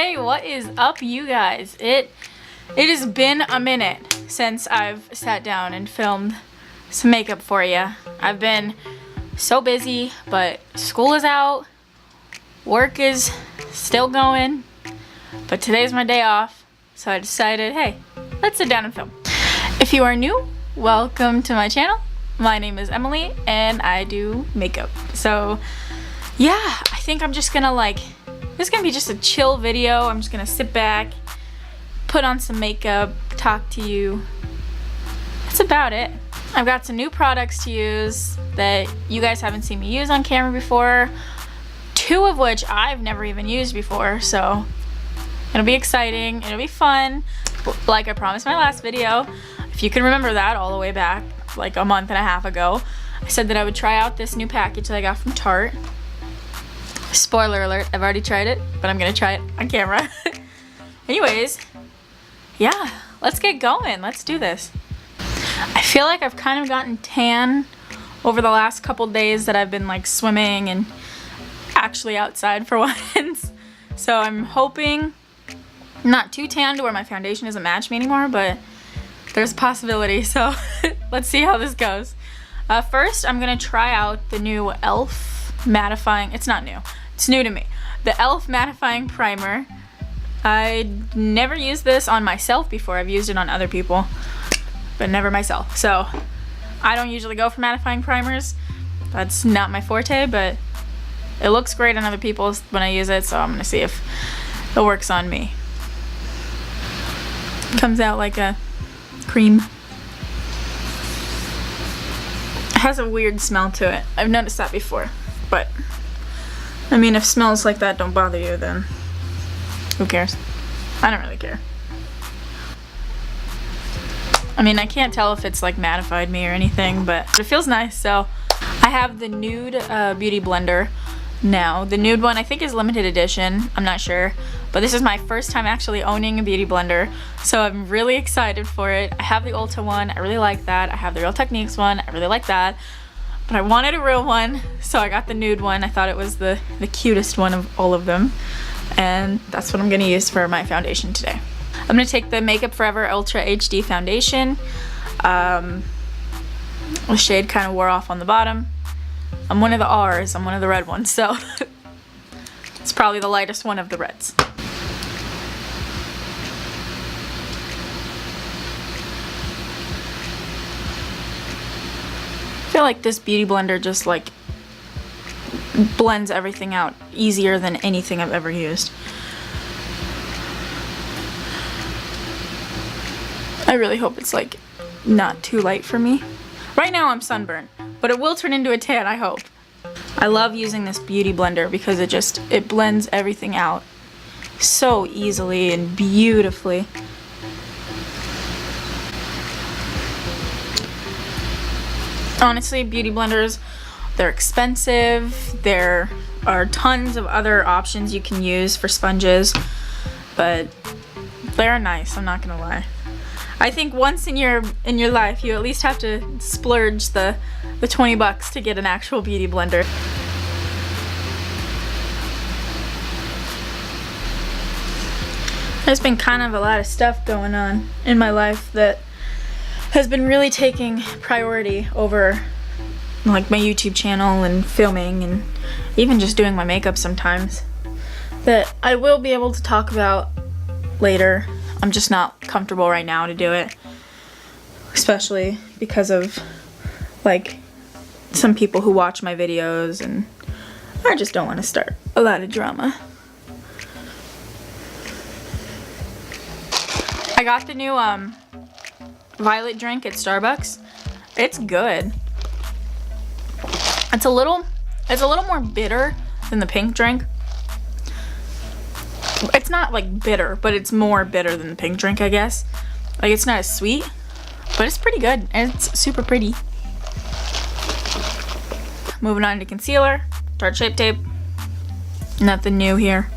Hey, what is up, you guys? It has been a minute since I've sat down and filmed some makeup for you. I've been so busy, but school is out, work is still going, but today's my day off, so I decided, hey, let's sit down and film. If you are new, welcome to my channel. My name is Emily, and I do makeup. So, yeah, I think I'm just gonna this is gonna be just a chill video. I'm just gonna sit back, put on some makeup, talk to you. That's about it. I've got some new products to use that you guys haven't seen me use on camera before, two of which I've never even used before, so it'll be exciting, it'll be fun. Like I promised my last video, if you can remember that all the way back, like a month and a half ago, I said that I would try out this new package that I got from Tarte. Spoiler alert, I've already tried it, but I'm gonna try it on camera. Anyways, yeah, let's get going. Let's do this. I feel like I've kind of gotten tan over the last couple days that I've been like swimming and actually outside for once. So I'm hoping not too tan to where my foundation doesn't match me anymore, but there's a possibility, so let's see how this goes. First, I'm gonna try out the new e.l.f. mattifying, it's not new, it's new to me, the e.l.f. mattifying primer. I never used this on myself before. I've used it on other people, but never myself. So I don't usually go for mattifying primers. That's not my forte, but it looks great on other people when I use it, so I'm gonna see if it works on me. It comes out like a cream. It has a weird smell to it. I've noticed that before. But, I mean, if smells like that don't bother you, then who cares? I don't really care. I mean, I can't tell if it's like mattified me or anything, but it feels nice. So, I have the nude beauty blender now. The nude one I think is limited edition. I'm not sure. But this is my first time actually owning a beauty blender. So, I'm really excited for it. I have the Ulta one. I really like that. I have the Real Techniques one. I really like that. But I wanted a real one, so I got the nude one. I thought it was the cutest one of all of them. And that's what I'm gonna use for my foundation today. I'm gonna take the Makeup Forever Ultra HD foundation. The shade kind of wore off on the bottom. I'm one of the R's, I'm one of the red ones, so it's probably the lightest one of the reds. I feel like this beauty blender just like blends everything out easier than anything I've ever used. I really hope it's like not too light for me. Right now I'm sunburned, but it will turn into a tan, I hope. I love using this beauty blender because it blends everything out so easily and beautifully. Honestly, beauty blenders, they're expensive. There are tons of other options you can use for sponges, but they're nice, I'm not gonna lie. I think once in your life, you at least have to splurge the 20 bucks to get an actual beauty blender. There's been kind of a lot of stuff going on in my life that has been really taking priority over like my YouTube channel and filming and even just doing my makeup sometimes, that I will be able to talk about later. I'm just not comfortable right now to do it, especially because of like some people who watch my videos, and I just don't want to start a lot of drama. I got the new violet drink at Starbucks. It's good. It's a little more bitter than the pink drink. It's not like bitter, but it's more bitter than the pink drink, I guess. Like, it's not as sweet, but it's pretty good and it's super pretty. Moving on to concealer, Tarte Shape Tape. Nothing new here.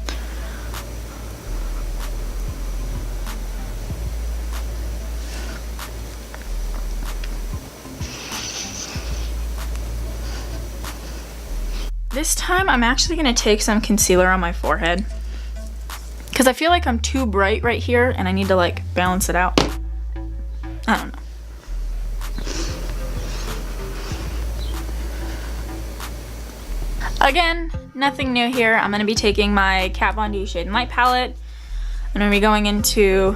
This time I'm actually going to take some concealer on my forehead. Because I feel like I'm too bright right here and I need to like balance it out. I don't know. Again, nothing new here. I'm going to be taking my Kat Von D Shade and Light palette. I'm going to be going into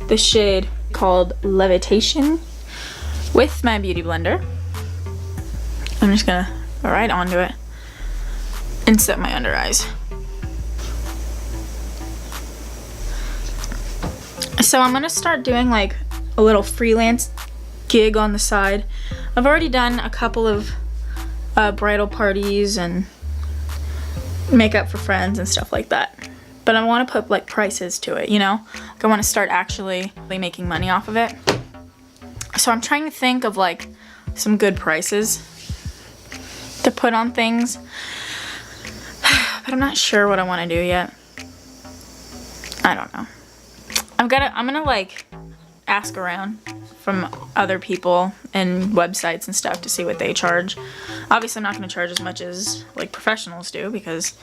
the shade called Levitation with my Beauty Blender. I'm just going to go right onto it and set my under eyes. So I'm going to start doing like a little freelance gig on the side. I've already done a couple of bridal parties and makeup for friends and stuff like that, but I want to put like prices to it, you know? Like I want to start actually making money off of it. So I'm trying to think of like some good prices to put on things, but I'm not sure what I want to do yet. I don't know. I'm gonna like ask around from other people and websites and stuff to see what they charge. Obviously I'm not going to charge as much as like professionals do because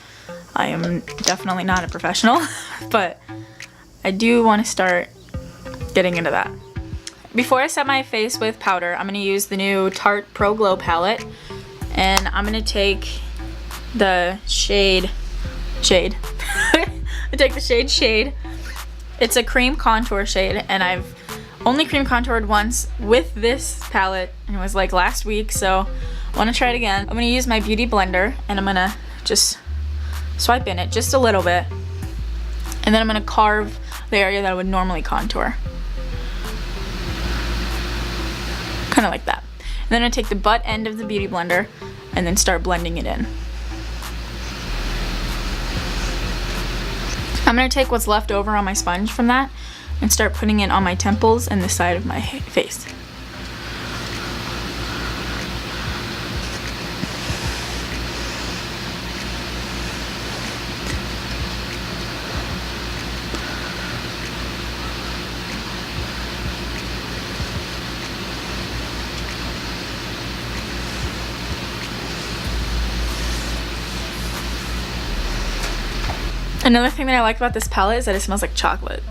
I am definitely not a professional, but I do want to start getting into that. Before I set my face with powder, I'm going to use the new Tarte Pro Glow palette, and I'm going to take the shade I take the shade. It's a cream contour shade, and I've only cream contoured once with this palette, and it was like last week, so I want to try it again. I'm going to use my Beauty Blender, and I'm going to just swipe in it just a little bit, and then I'm going to carve the area that I would normally contour. Kind of like that. And then I'm going to take the butt end of the Beauty Blender and then start blending it in. I'm going to take what's left over on my sponge from that and start putting it on my temples and the side of my face. Another thing that I like about this palette is that it smells like chocolate.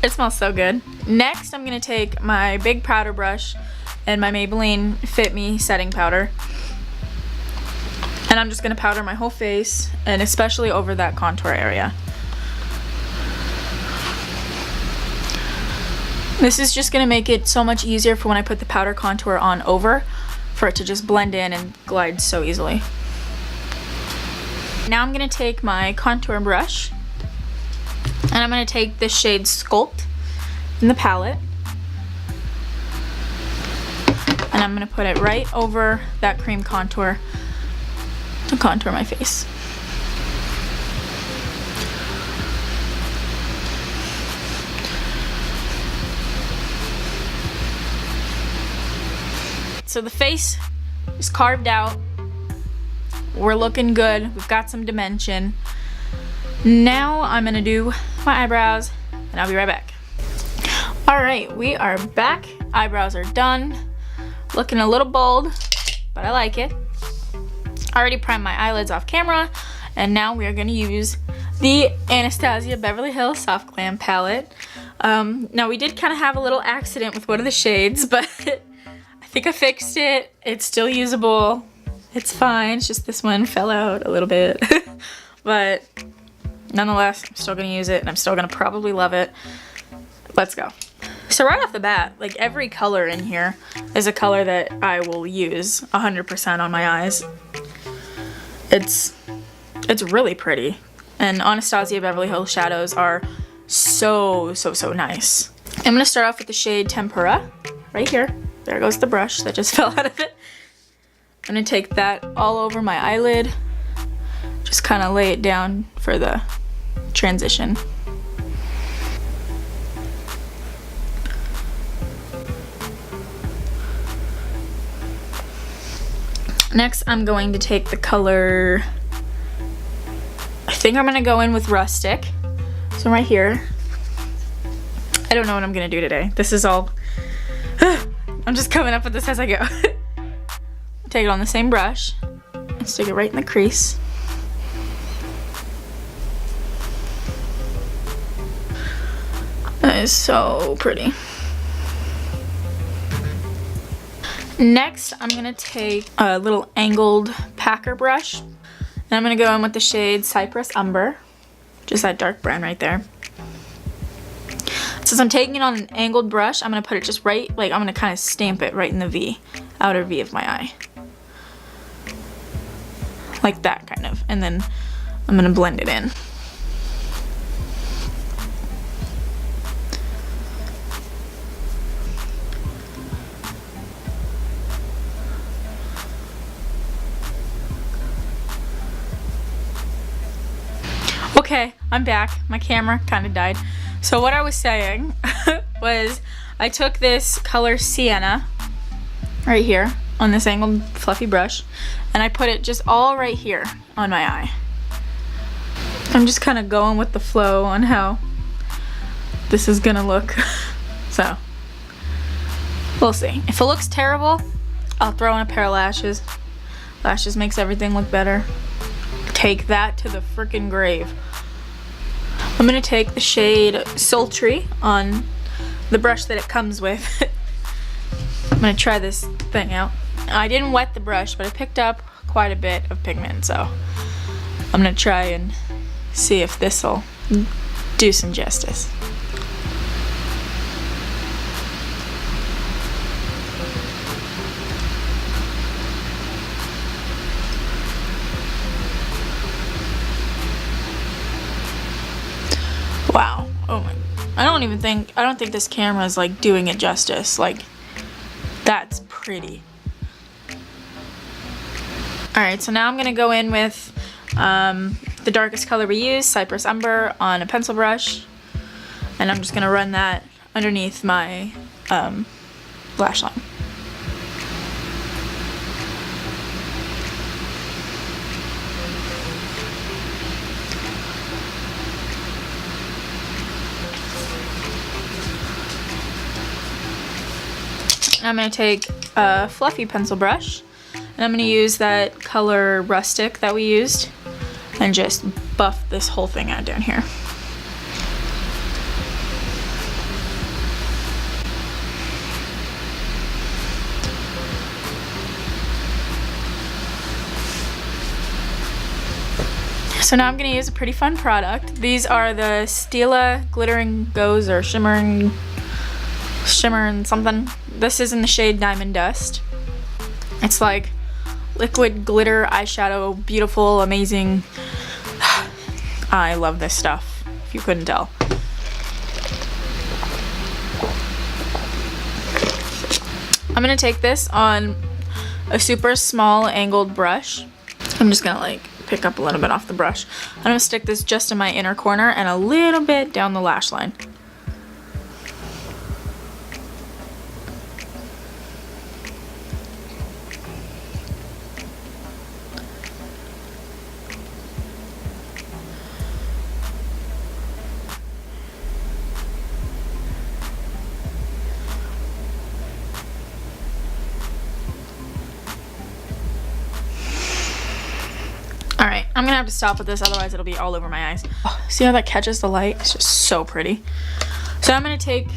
It smells so good. Next, I'm going to take my big powder brush and my Maybelline Fit Me setting powder. And I'm just going to powder my whole face, and especially over that contour area. This is just going to make it so much easier for when I put the powder contour on over, for it to just blend in and glide so easily. Now I'm going to take my contour brush, and I'm going to take the shade Sculpt in the palette, and I'm going to put it right over that cream contour to contour my face. So the face is carved out. We're looking good. We've got some dimension. Now I'm gonna do my eyebrows, and I'll be right back. Alright, we are back. Eyebrows are done. Looking a little bold, but I like it. I already primed my eyelids off camera, and now we are gonna use the Anastasia Beverly Hills Soft Glam palette. Now we did kind of have a little accident with one of the shades, but I think I fixed it. It's still usable. It's fine. It's just this one fell out a little bit. But nonetheless, I'm still gonna use it, and I'm still gonna probably love it. Let's go. So right off the bat, like every color in here is a color that I will use 100% on my eyes. It's really pretty. And Anastasia Beverly Hills shadows are so nice. I'm gonna start off with the shade Tempera, right here. There goes the brush that just fell out of it. I'm gonna take that all over my eyelid, just kind of lay it down for the transition. Next, I'm going to take the color, I think I'm gonna go in with Rustic. So right here, I don't know what I'm gonna do today. This is all, I'm just coming up with this as I go. Take it on the same brush and stick it right in the crease. That is so pretty. Next, I'm gonna take a little angled packer brush, and I'm gonna go in with the shade Cypress Umber, just that dark brown right there. Since I'm taking it on an angled brush, I'm gonna put it just right, like I'm gonna kind of stamp it right in the V, outer V of my eye. Like that kind of, and then I'm gonna blend it in. Okay, I'm back. My camera kind of died. So what I was saying was I took this color Sienna right here on this angled fluffy brush, and I put it just all right here on my eye. I'm just kind of going with the flow on how this is gonna look. So we'll see. If it looks terrible, I'll throw in a pair of lashes. Lashes makes everything look better. Take that to the frickin' grave. I'm gonna take the shade Sultry on the brush that it comes with. I'm gonna try this thing out. I didn't wet the brush, but I picked up quite a bit of pigment, so I'm gonna try and see if this'll do some justice. Wow. Oh my. I don't think this camera is like doing it justice. Like, that's pretty. Alright, so now I'm gonna go in with the darkest color we use, Cypress Umber, on a pencil brush. And I'm just gonna run that underneath my lash line. I'm going to take a fluffy pencil brush, and I'm going to use that color Rustic that we used and just buff this whole thing out down here. So now I'm going to use a pretty fun product. These are the Stila Glittering Goes or Shimmer and something. This is in the shade Diamond Dust. It's like liquid glitter eyeshadow, beautiful, amazing. I love this stuff, if you couldn't tell. I'm gonna take this on a super small angled brush. I'm just gonna like pick up a little bit off the brush. I'm gonna stick this just in my inner corner and a little bit down the lash line. Alright, I'm gonna have to stop with this, otherwise it'll be all over my eyes. Oh, see how that catches the light? It's just so pretty. So I'm gonna take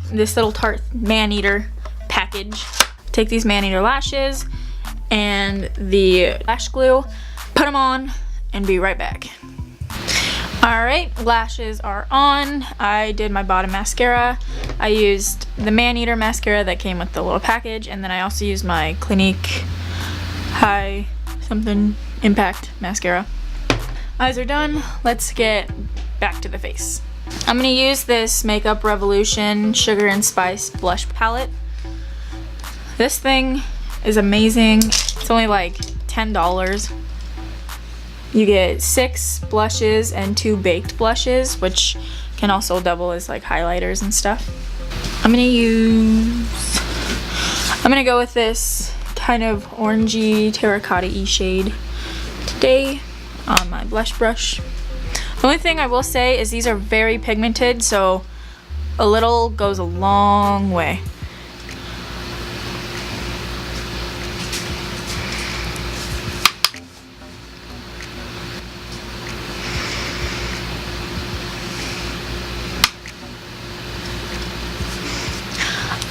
this little Tarte Man-Eater package, take these Man-Eater lashes and the lash glue, put them on, and be right back. Alright, lashes are on. I did my bottom mascara. I used the Man-Eater mascara that came with the little package, and then I also used my Clinique High something Impact mascara. Eyes are done. Let's get back to the face. I'm gonna use this Makeup Revolution Sugar and Spice blush palette. This thing is amazing. It's only like $10. You get 6 blushes and 2 baked blushes, which can also double as like highlighters and stuff. I'm gonna go with this kind of orangey terracotta-y shade today on my blush brush. The only thing I will say is these are very pigmented, so a little goes a long way.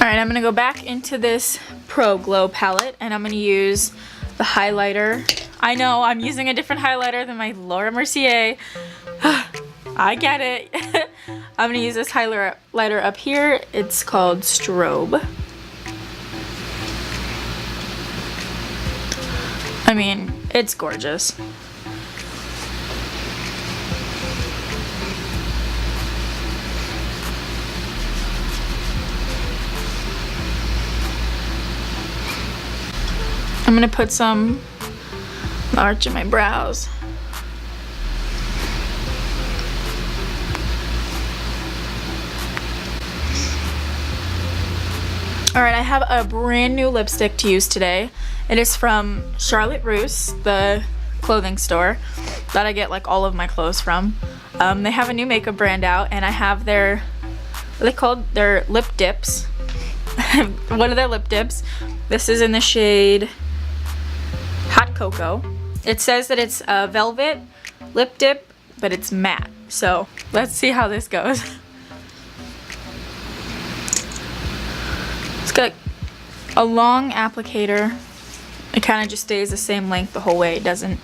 Alright, I'm going to go back into this Pro Glow palette and I'm going to use the highlighter. I know, I'm using a different highlighter than my Laura Mercier. I get it. I'm going to use this highlighter up here. It's called Strobe. I mean, it's gorgeous. I'm gonna put some arch in my brows. Alright, I have a brand new lipstick to use today. It is from Charlotte Russe, the clothing store that I get like all of my clothes from. They have a new makeup brand out and I have their, what are they called? Their lip dips. One of their lip dips. This is in the shade Hot Cocoa. It says that it's a velvet lip dip, but it's matte. So let's see how this goes. It's got a long applicator. It kind of just stays the same length the whole way. It doesn't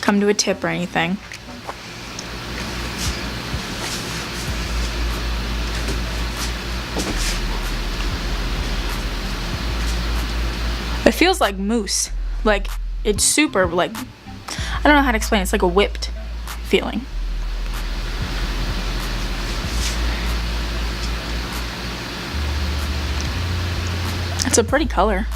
come to a tip or anything. It feels like mousse. Like, it's super, like, I don't know how to explain it. It's like a whipped feeling. It's a pretty color.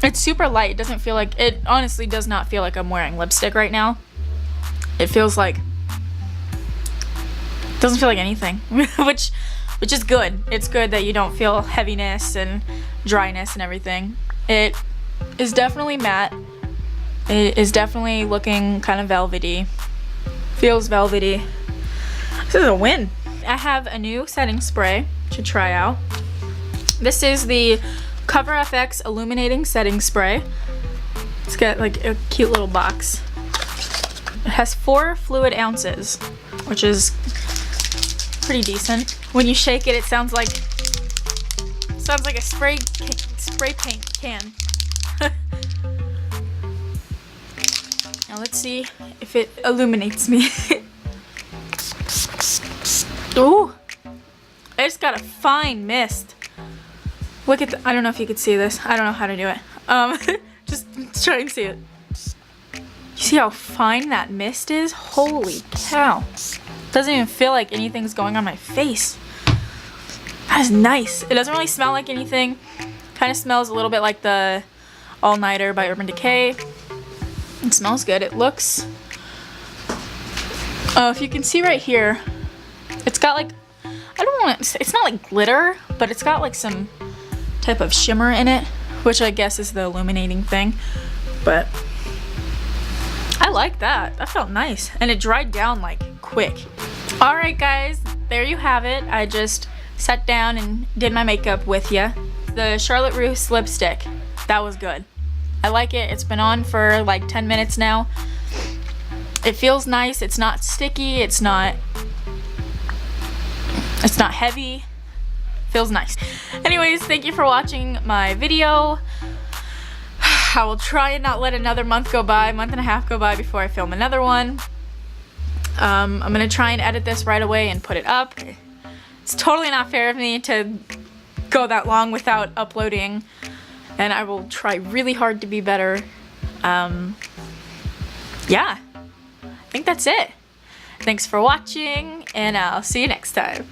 It's super light. It doesn't feel like, it honestly does not feel like I'm wearing lipstick right now. It feels like, it doesn't feel like anything, which is good. It's good that you don't feel heaviness and dryness and everything. It is definitely matte. It is definitely looking kind of velvety. Feels velvety. This is a win. I have a new setting spray to try out. This is the Cover FX Illuminating Setting Spray. It's got like a cute little box. It has 4 fluid ounces, which is pretty decent. When you shake it, it sounds like a spray paint can. Now let's see if it illuminates me. Ooh, it's got a fine mist. Look at I don't know if you could see this. I don't know how to do it. Just try and see it. You see how fine that mist is? Holy cow. Doesn't even feel like anything's going on my face. That is nice. It doesn't really smell like anything. Kind of smells a little bit like the All Nighter by Urban Decay. It smells good. It looks, if you can see right here, it's got like, I don't want to, it's not like glitter, but it's got like some type of shimmer in it, which I guess is the illuminating thing. But I like that. That felt nice. And it dried down like quick. Alright guys, there you have it. I just sat down and did my makeup with ya. The Charlotte Russe lipstick. That was good. I like it. It's been on for like 10 minutes now. It feels nice. It's not sticky. It's not heavy. Feels nice. Anyways, thank you for watching my video. I will try and not let another month and a half go by before I film another one. I'm gonna try and edit this right away and put it up. It's totally not fair of me to go that long without uploading, and I will try really hard to be better. Yeah, I think that's it. Thanks for watching, and I'll see you next time.